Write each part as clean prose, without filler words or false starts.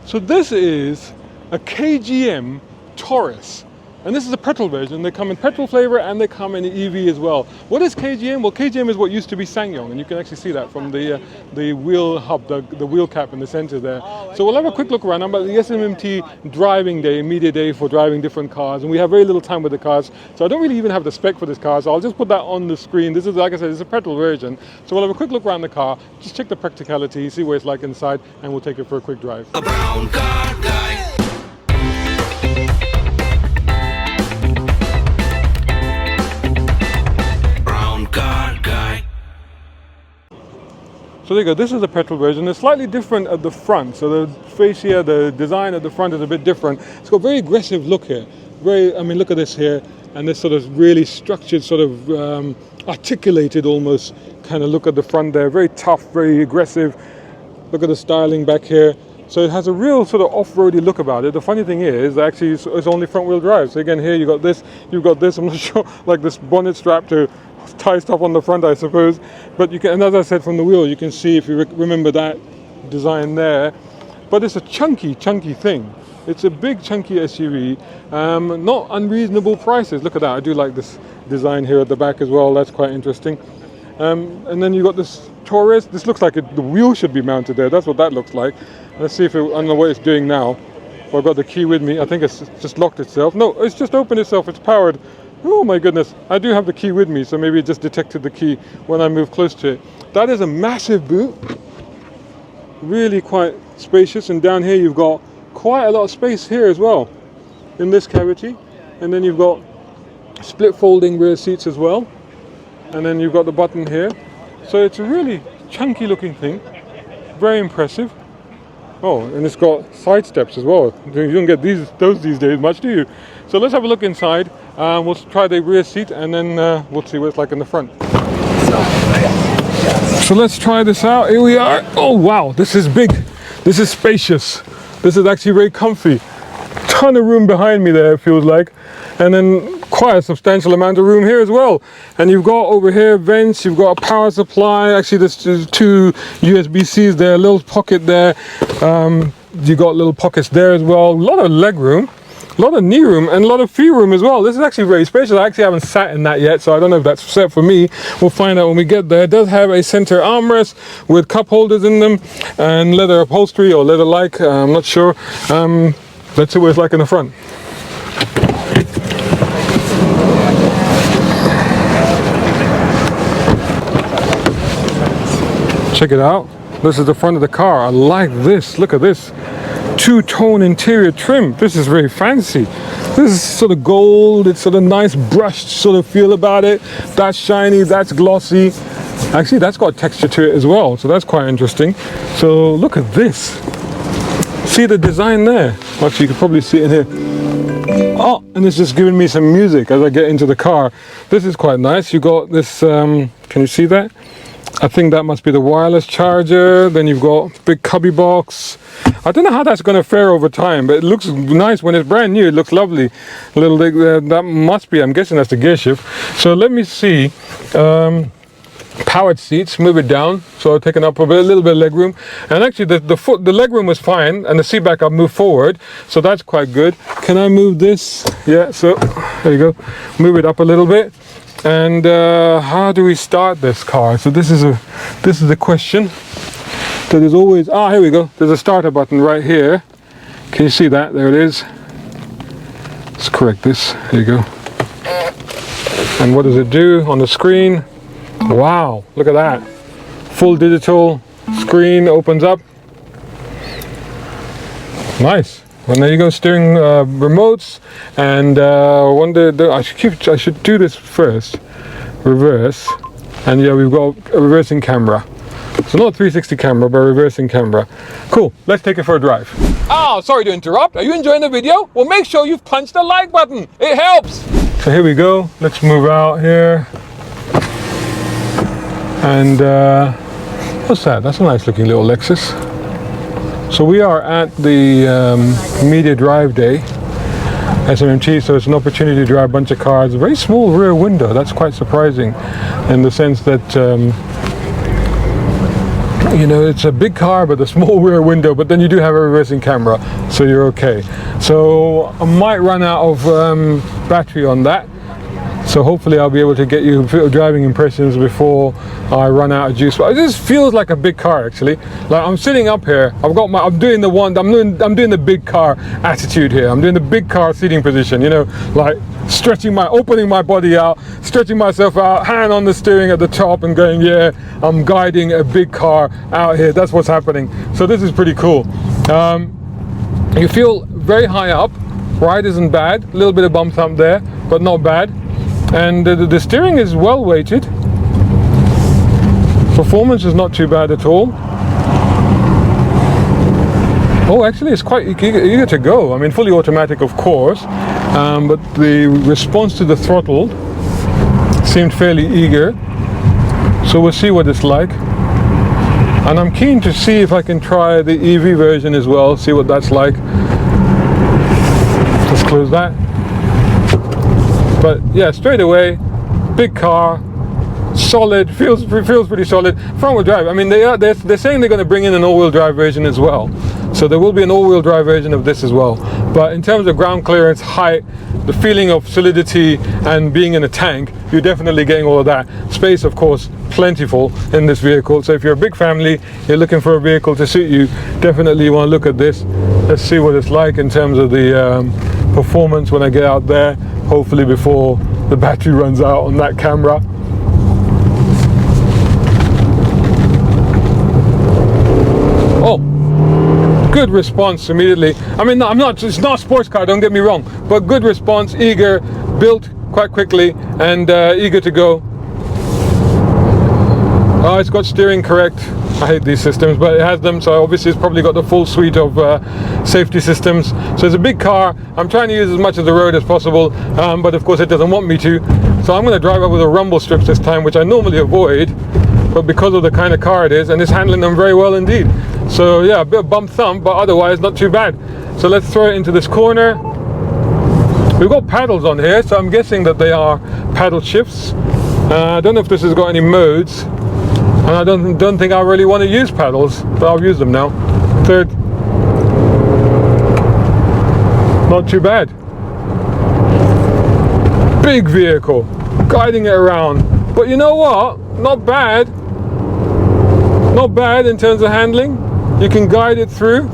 So this is a KGM Torres. And this is a petrol version. They come in petrol flavor and they come in EV as well. What is KGM? Well, KGM is what used to be SsangYong, and you can actually see that from the wheel hub, the wheel cap in the center there. So we'll have a quick look around. I'm at the SMMT driving day, media day for driving different cars, and we have very little time with the cars, so I don't really even have the spec for this car, so I'll just put that on the screen. This is, like I said, it's a petrol version. So we'll have a quick look around the car, just check the practicality, see what it's like inside, and we'll take it for a quick drive. A brown car guy. So there you go, this is the petrol version. It's slightly different at the front. So the fascia, the design at the front is a bit different. It's got a very aggressive look here. I mean, look at this here. And this sort of really structured, sort of articulated almost kind of look at the front there. Very tough, very aggressive. Look at the styling back here. So it has a real sort of off-roady look about it. The funny thing is, actually, it's only front-wheel drive. So again, here you've got this, I'm not sure, like this bonnet strap to tie stuff on the front, I suppose. But you can, and as I said, from the wheel, you can see, if you remember that design there. But it's a chunky thing. It's a big, chunky SUV. Not unreasonable prices. Look at that. I do like this design here at the back as well. That's quite interesting. And then you got this Torres. This looks like the wheel should be mounted there. That's what that looks like. Let's see if I don't know what it's doing now. Well, I've got the key with me. I think it's just locked itself. No, it's just opened itself. It's powered. Oh my goodness. I do have the key with me, so maybe it just detected the key when I moved close to it. That is a massive boot. Really quite spacious. And down here you've got quite a lot of space here as well in this cavity. And then you've got split folding rear seats as well. And then you've got the button here. So it's a really chunky looking thing. Very impressive. Oh, and it's got side steps as well. You don't get those these days much, do you? So let's have a look inside. We'll try the rear seat, and then we'll see what it's like in the front. So let's try this out. Here we are. Oh wow, this is big. This is spacious. This is actually very comfy. Ton of room behind me there, it feels like. And then quite a substantial amount of room here as well. And you've got over here vents, you've got a power supply. Actually, there's two USB-Cs there, a little pocket there. You got little pockets there as well. A lot of leg room, a lot of knee room, and a lot of feet room as well. This is actually very spacious. I actually haven't sat in that yet, so I don't know if that's set for me. We'll find out when we get there. It does have a center armrest with cup holders in them and leather upholstery or leather-like. I'm not sure. Let's see what it's like in the front. Check it out. This is the front of the car. I like this. Look at this. Two-tone interior trim. This is very fancy. This is sort of gold. It's sort of nice brushed sort of feel about it. That's shiny. That's glossy. Actually, that's got texture to it as well. So that's quite interesting. So look at this. See the design there? Actually, you can probably see it in here. Oh, and it's just giving me some music as I get into the car. This is quite nice. You got this, can you see that? I think that must be the wireless charger. Then you've got big cubby box. I don't know how that's going to fare over time, but it looks nice when it's brand new. It looks lovely. A little that must be, I'm guessing that's the gear shift. So let me see. Powered seats, move it down, so taking up a little bit of leg room. And actually the leg room was fine, and the seat back up moved forward, so that's quite good. Can I move this? Yeah, so there you go. Move it up a little bit. And how do we start this car? So this is a question. So there's always, here we go. There's a starter button right here. Can you see that? There it is. Let's correct this. There you go. And what does it do on the screen? Wow, look at that. Full digital screen opens up. Nice. Well, there you go, steering remotes, and I should do this first. Reverse, and yeah, we've got a reversing camera. So not a 360 camera, but a reversing camera. Cool, let's take it for a drive. Oh, sorry to interrupt. Are you enjoying the video? Well, make sure you've punched the like button. It helps. So here we go. Let's move out here. And what's that? That's a nice looking little Lexus. So we are at the media drive day, SMMT, so it's an opportunity to drive a bunch of cars. A very small rear window. That's quite surprising in the sense that you know, it's a big car but a small rear window, but then you do have a reversing camera, so you're okay. So I might run out of battery on that. So hopefully I'll be able to get you driving impressions before I run out of juice. But it just feels like a big car actually. Like I'm sitting up here, I'm doing the big car attitude here. I'm doing the big car seating position, you know, like opening my body out, stretching myself out, hand on the steering at the top and going, yeah, I'm guiding a big car out here. That's what's happening. So this is pretty cool. You feel very high up, ride isn't bad, a little bit of bump thump there, but not bad. And the steering is well weighted. Performance is not too bad at all. Oh, actually it's quite eager to go. I mean, fully automatic of course, but the response to the throttle seemed fairly eager. So we'll see what it's like. And I'm keen to see if I can try the EV version as well, see what that's like. Let's close that. But yeah, straight away, big car, solid, feels pretty solid. Front wheel drive, I mean they're saying they're going to bring in an all-wheel drive version as well. So there will be an all-wheel drive version of this as well. But in terms of ground clearance, height, the feeling of solidity and being in a tank, you're definitely getting all of that. Space, of course, plentiful in this vehicle. So if you're a big family, you're looking for a vehicle to suit you, definitely you want to look at this. Let's see what it's like in terms of the performance when I get out there, hopefully before the battery runs out on that camera. Oh, good response immediately. I mean, it's not a sports car, don't get me wrong, but good response, eager, built quite quickly and eager to go. Oh, it's got steering correct. I hate these systems, but it has them, so obviously it's probably got the full suite of safety systems. So it's a big car. I'm trying to use as much of the road as possible, but of course it doesn't want me to. So I'm going to drive up with the rumble strips this time, which I normally avoid, but because of the kind of car it is, and it's handling them very well indeed. So yeah, a bit of bump thump, but otherwise not too bad. So let's throw it into this corner. We've got paddles on here, so I'm guessing that they are paddle shifts. I don't know if this has got any modes. And I don't think I really want to use paddles, but I'll use them now. Third. Not too bad. Big vehicle, guiding it around. But you know what? Not bad. Not bad in terms of handling. You can guide it through.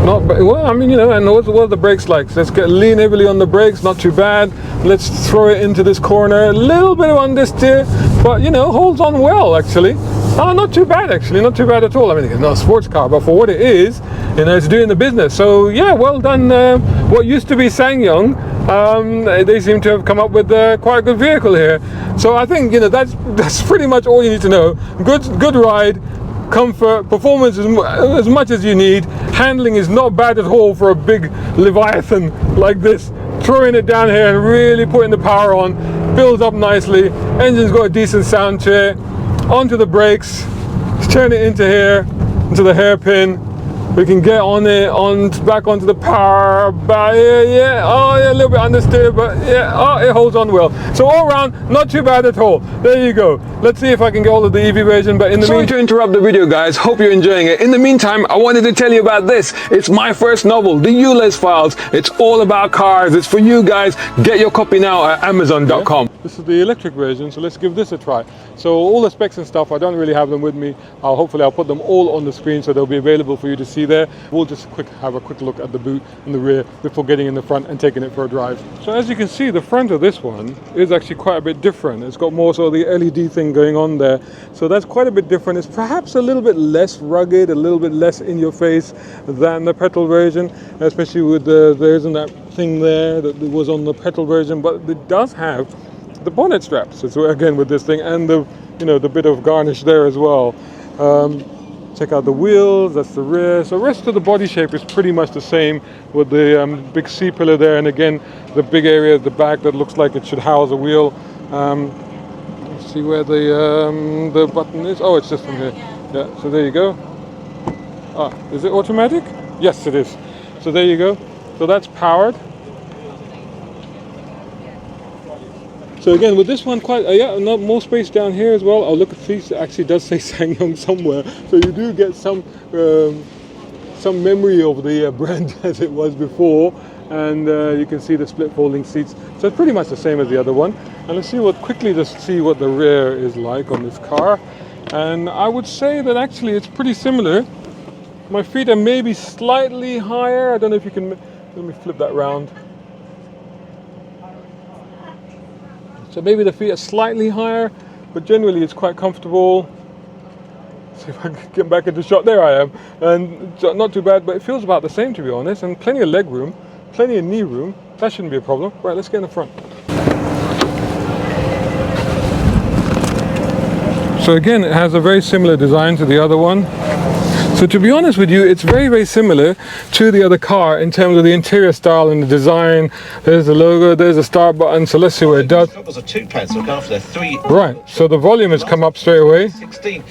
Not bad. Well, I mean, you know, and what are the brakes like? So let's lean heavily on the brakes, not too bad. Let's throw it into this corner. A little bit of understeer, but you know, holds on well actually. Oh, not too bad actually, not too bad at all. I mean, it's not a sports car, but for what it is, you know, it's doing the business. So yeah, well done. What used to be SsangYong, they seem to have come up with quite a good vehicle here. So I think, you know, that's pretty much all you need to know. Good ride. Comfort, performance as much as you need. Handling is not bad at all for a big Leviathan like this. Throwing it down here and really putting the power on, builds up nicely. Engine's got a decent sound to it. Onto the brakes, let's turn it into here, into the hairpin. We can get on it, back onto the power. Yeah, oh yeah, a little bit understeer, but yeah, oh, it holds on well. So all around, not too bad at all. There you go. Let's see if I can get hold of the EV version, but in the meantime... Sorry to interrupt the video, guys. Hope you're enjoying it. In the meantime, I wanted to tell you about this. It's my first novel, The Ulez Files. It's all about cars. It's for you guys. Get your copy now at Amazon.com. Yeah. This is the electric version, so let's give this a try. So all the specs and stuff, I don't really have them with me. Hopefully I'll put them all on the screen so they'll be available for you to see there. We'll just have a quick look at the boot and the rear before getting in the front and taking it for a drive. So as you can see, the front of this one is actually quite a bit different. It's got more sort of the LED thing going on there. So that's quite a bit different. It's perhaps a little bit less rugged, a little bit less in your face than the petrol version, especially with there isn't that thing there that was on the petrol version, but it does have the bonnet straps. So again with this thing, and the, you know, the bit of garnish there as well. Check out the wheels, that's the rear. So the rest of the body shape is pretty much the same with the big C-pillar there, and again the big area at the back that looks like it should house a wheel. Let's see where the button is. Oh, it's just from here. Yeah, so there you go. Ah, is it automatic? Yes, it is. So there you go. So that's powered. So So again, with this one, quite not more space down here as well. Oh, look at these. It actually does say SsangYong somewhere, so you do get some memory of the brand as it was before. And you can see the split folding seats. So it's pretty much the same as the other one. And let's see quickly to see what the rear is like on this car. And I would say that actually it's pretty similar. My feet are maybe slightly higher. I don't know if you can, let me flip that round. So maybe the feet are slightly higher, but generally it's quite comfortable. See if I can get back into shot. There I am. And not too bad, but it feels about the same, to be honest. And plenty of leg room, plenty of knee room. That shouldn't be a problem. Right, let's get in the front. So again, it has a very similar design to the other one. So to be honest with you, it's very, very similar to the other car in terms of the interior style and the design. There's the logo, there's the start button, so let's see what it does. That was a 2-pad, so after there 3. Right, so the volume has come up straight away. 16.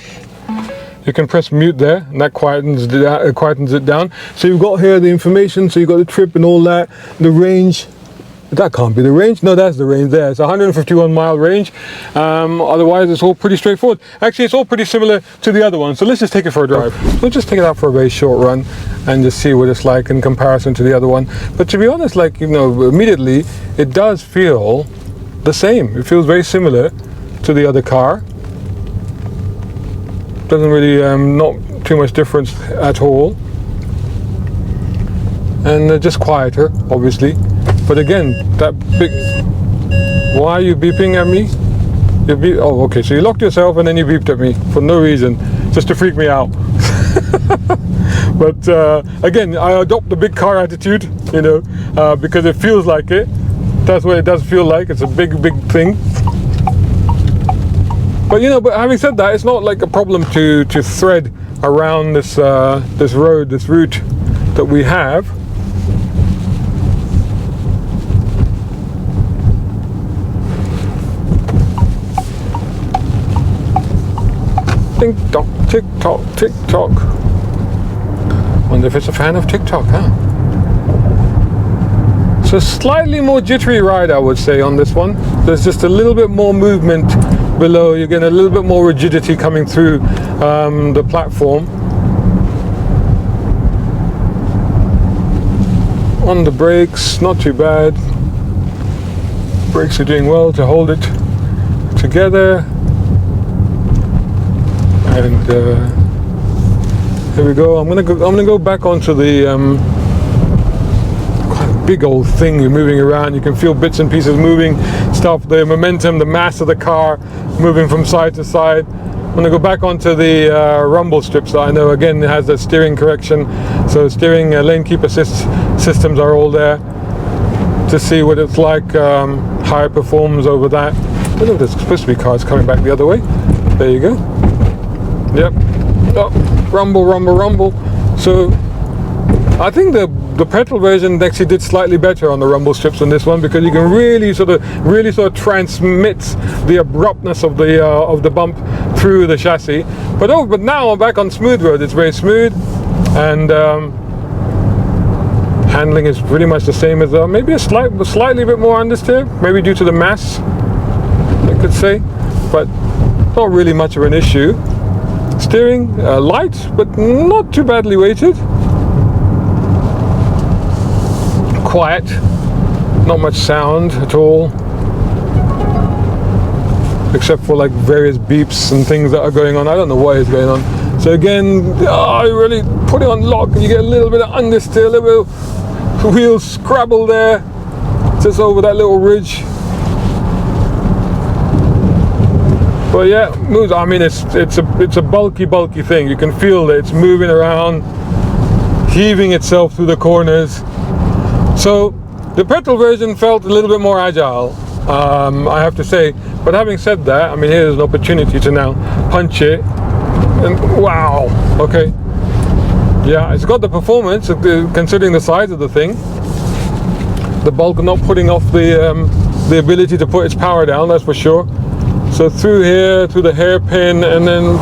You can press mute there, and that quietens it down. So you've got here the information, so you've got the trip and all that, the range. That can't be the range. No, that's the range there. It's 151 mile range. Otherwise, it's all pretty straightforward. Actually, it's all pretty similar to the other one. So let's just take it for a drive. We'll just take it out for a very short run and just see what it's like in comparison to the other one. But to be honest, like, you know, immediately, it does feel the same. It feels very similar to the other car. Doesn't really, not too much difference at all. And just quieter, obviously. But again, that big... Why are you beeping at me? Oh, okay, so you locked yourself and then you beeped at me for no reason, just to freak me out. But again, I adopt the big car attitude, you know, because it feels like it. That's what it does feel like. It's a big, big thing. But you know, but having said that, it's not like a problem to thread around this this route that we have. Tick tock, tick tock, tick tock. Wonder if it's a fan of TikTok, huh? So slightly more jittery ride, I would say, on this one. There's just a little bit more movement below. You're getting a little bit more rigidity coming through the platform. On the brakes, not too bad. Brakes are doing well to hold it together. And here we go. I'm gonna go back onto the quite big old thing. You're moving around. You can feel bits and pieces moving, stuff. The momentum, the mass of the car moving from side to side. I'm gonna go back onto the rumble strips that I know again it has the steering correction. So steering lane keep assist systems are all there to see what it's like. How it performs over that. I don't know if there's supposed to be cars coming back the other way. There you go. Yep. Oh, rumble, rumble, rumble. So I think the petrol version actually did slightly better on the rumble strips on this one, because you can really sort of transmit the abruptness of the bump through the chassis. But now I'm back on smooth road. It's very smooth, and handling is pretty much the same as maybe a slightly bit more understeer, maybe due to the mass, I could say, but not really much of an issue. Steering light, but not too badly weighted. Quiet, not much sound at all, except for like various beeps and things that are going on. I don't know what is going on. So again, you really put it on lock and you get a little bit of understeer, a little bit of wheel scrabble there, just over that little ridge. But yeah, moves. I mean, it's a bulky thing. You can feel that it's moving around, heaving itself through the corners. So the petrol version felt a little bit more agile, I have to say. But having said that, I mean, here's an opportunity to now punch it, and wow, okay, yeah, it's got the performance considering the size of the thing. The bulk not putting off the ability to put its power down, that's for sure. So through here, through the hairpin, and then,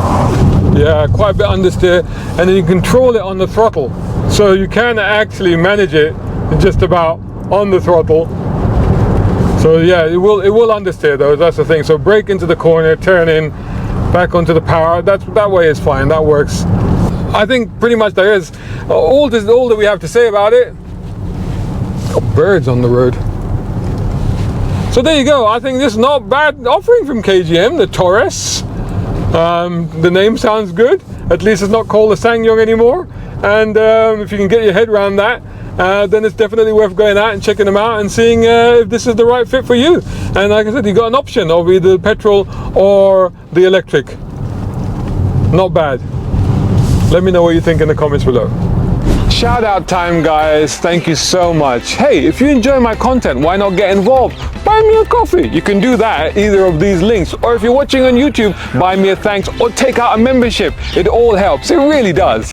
yeah, quite a bit understeer, and then you control it on the throttle. So you can actually manage it just about on the throttle. So So yeah, it will understeer though. That's the thing. So brake into the corner, turn in, back onto the power. That way is fine. That works. I think pretty much there is all that we have to say about it. Got birds on the road. So there you go. I think this is not bad offering from KGM, the Torres. The name sounds good. At least it's not called the SsangYong anymore. And if you can get your head around that, then it's definitely worth going out and checking them out and seeing if this is the right fit for you. And like I said, you got an option of either the petrol or the electric. Not bad. Let me know what you think in the comments below. Shout out time, guys. Thank you so much. Hey, if you enjoy my content, why not get involved? Buy me a coffee. You can do that at either of these links, or if you're watching on YouTube, buy me a thanks or take out a membership. It all helps. It really does.